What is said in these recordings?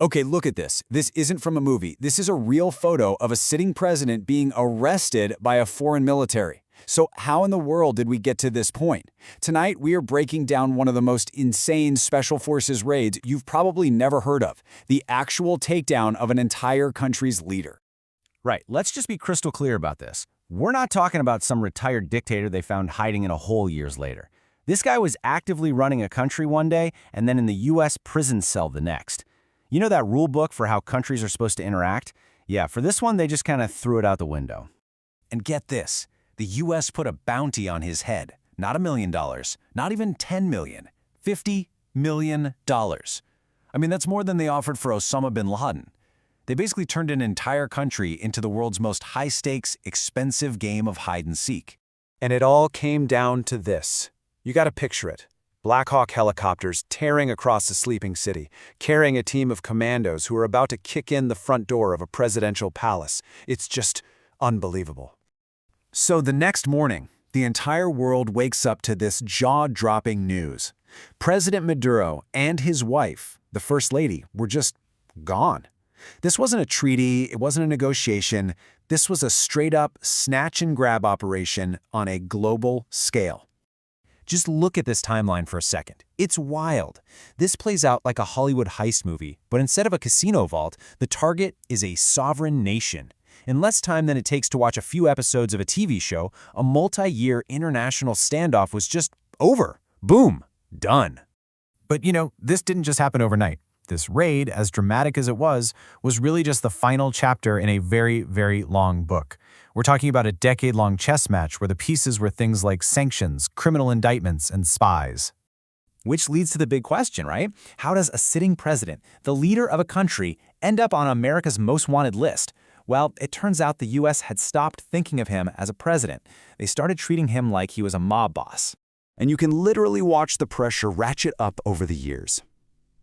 Okay, look at this. This isn't from a movie. This is a real photo of a sitting president being arrested by a foreign military. So how in the world did we get to this point? Tonight, we are breaking down one of the most insane Special Forces raids you've probably never heard of, the actual takedown of an entire country's leader. Right, let's just be crystal clear about this. We're not talking about some retired dictator they found hiding in a hole years later. This guy was actively running a country one day and then in the U.S. prison cell the next. You know that rule book for how countries are supposed to interact? Yeah, for this one, they just kind of threw it out the window. And get this, the U.S. put a bounty on his head. Not $1 million, not even $10 million, $50 million. I mean, that's more than they offered for Osama bin Laden. They basically turned an entire country into the world's most high-stakes, expensive game of hide-and-seek. And it all came down to this. You gotta picture it. Black Hawk helicopters tearing across the sleeping city, carrying a team of commandos who are about to kick in the front door of a presidential palace. It's just unbelievable. So the next morning, the entire world wakes up to this jaw-dropping news. President Maduro and his wife, the First Lady, were just gone. This wasn't a treaty, it wasn't a negotiation. This was a straight-up snatch-and-grab operation on a global scale. Just look at this timeline for a second. It's wild. This plays out like a Hollywood heist movie, but instead of a casino vault, the target is a sovereign nation. In less time than it takes to watch a few episodes of a TV show, a multi-year international standoff was just over. Boom. Done. But you know, this didn't just happen overnight. This raid, as dramatic as it was really just the final chapter in a very, very long book. We're talking about a decade-long chess match where the pieces were things like sanctions, criminal indictments, and spies. Which leads to the big question, right? How does a sitting president, the leader of a country, end up on America's most wanted list? Well, it turns out the U.S. had stopped thinking of him as a president. They started treating him like he was a mob boss. And you can literally watch the pressure ratchet up over the years.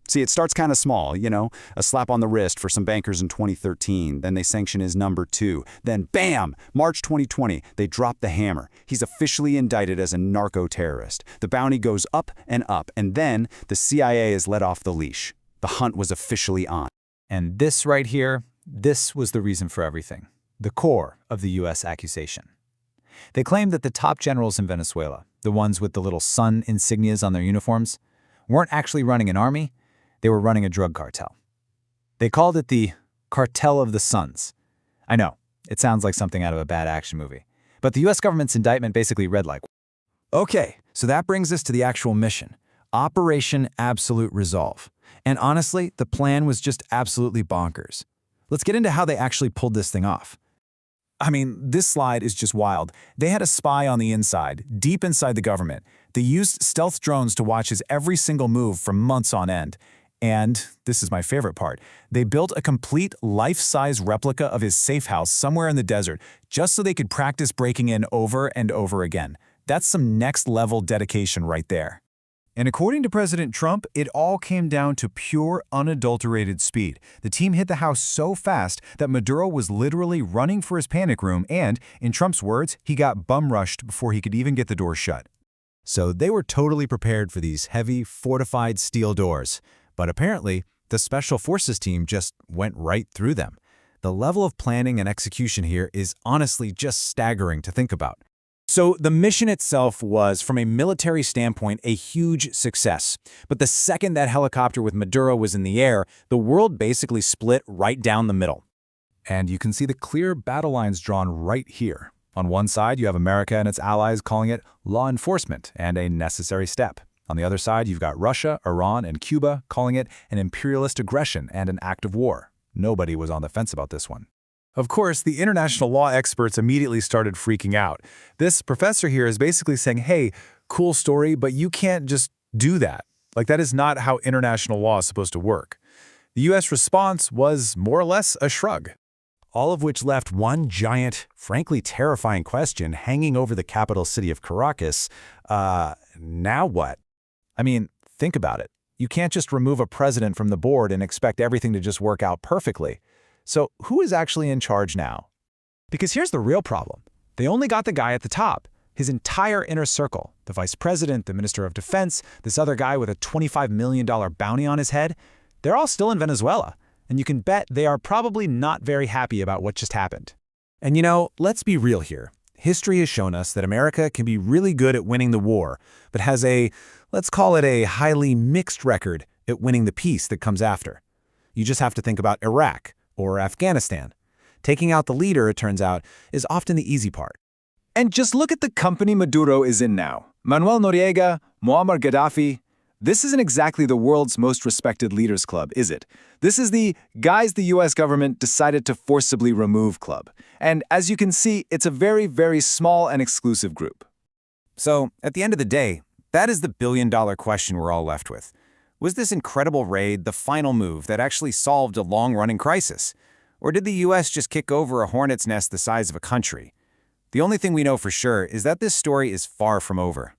See, it starts kind of small, a slap on the wrist for some bankers in 2013, then they sanction his number 2. Then, bam, March 2020, they drop the hammer. He's officially indicted as a narco-terrorist. The bounty goes up, and then the CIA is let off the leash. The hunt was officially on. And this right here, this was the reason for everything. The core of the U.S. accusation. They claimed that the top generals in Venezuela, the ones with the little sun insignias on their uniforms, weren't actually running an army. They were running a drug cartel. They called it the Cartel of the Suns. I know, it sounds like something out of a bad action movie. But the U.S. government's indictment basically read like, okay, so that brings us to the actual mission. Operation Absolute Resolve. And honestly, the plan was just absolutely bonkers. Let's get into how they actually pulled this thing off. I mean, this slide is just wild. They had a spy on the inside, deep inside the government. They used stealth drones to watch his every single move for months on end. And, this is my favorite part, they built a complete life-size replica of his safe house somewhere in the desert just so they could practice breaking in over and over again. That's some next-level dedication right there. And according to President Trump, it all came down to pure, unadulterated speed. The team hit the house so fast that Maduro was literally running for his panic room and, in Trump's words, he got bum-rushed before he could even get the door shut. So they were totally prepared for these heavy, fortified steel doors. But apparently, the Special Forces team just went right through them. The level of planning and execution here is honestly just staggering to think about. So the mission itself was, from a military standpoint, a huge success. But the second that helicopter with Maduro was in the air, the world basically split right down the middle. And you can see the clear battle lines drawn right here. On one side, you have America and its allies calling it law enforcement and a necessary step. On the other side, you've got Russia, Iran, and Cuba calling it an imperialist aggression and an act of war. Nobody was on the fence about this one. Of course, the international law experts immediately started freaking out. This professor here is basically saying, hey, cool story, but you can't just do that. Like, that is not how international law is supposed to work. The U.S. response was more or less a shrug. All of which left one giant, frankly terrifying question hanging over the capital city of Caracas. Now what? I mean, think about it. You can't just remove a president from the board and expect everything to just work out perfectly. So who is actually in charge now? Because here's the real problem. They only got the guy at the top. His entire inner circle, the vice president, the minister of defense, this other guy with a $25 million bounty on his head, they're all still in Venezuela. and you can bet they are probably not very happy about what just happened. And you know, let's be real here. History has shown us that America can be really good at winning the war, but has let's call it a highly mixed record at winning the peace that comes after. You just have to think about Iraq or Afghanistan. Taking out the leader, it turns out, is often the easy part. And just look at the company Maduro is in now. Manuel Noriega, Muammar Gaddafi. This isn't exactly the world's most respected leaders club, is it? This is the guys the US government decided to forcibly remove club. And as you can see, it's a very, very small and exclusive group. So, at the end of the day, that is the billion-dollar question we're all left with. Was this incredible raid the final move that actually solved a long-running crisis? Or did the US just kick over a hornet's nest the size of a country? The only thing we know for sure is that this story is far from over.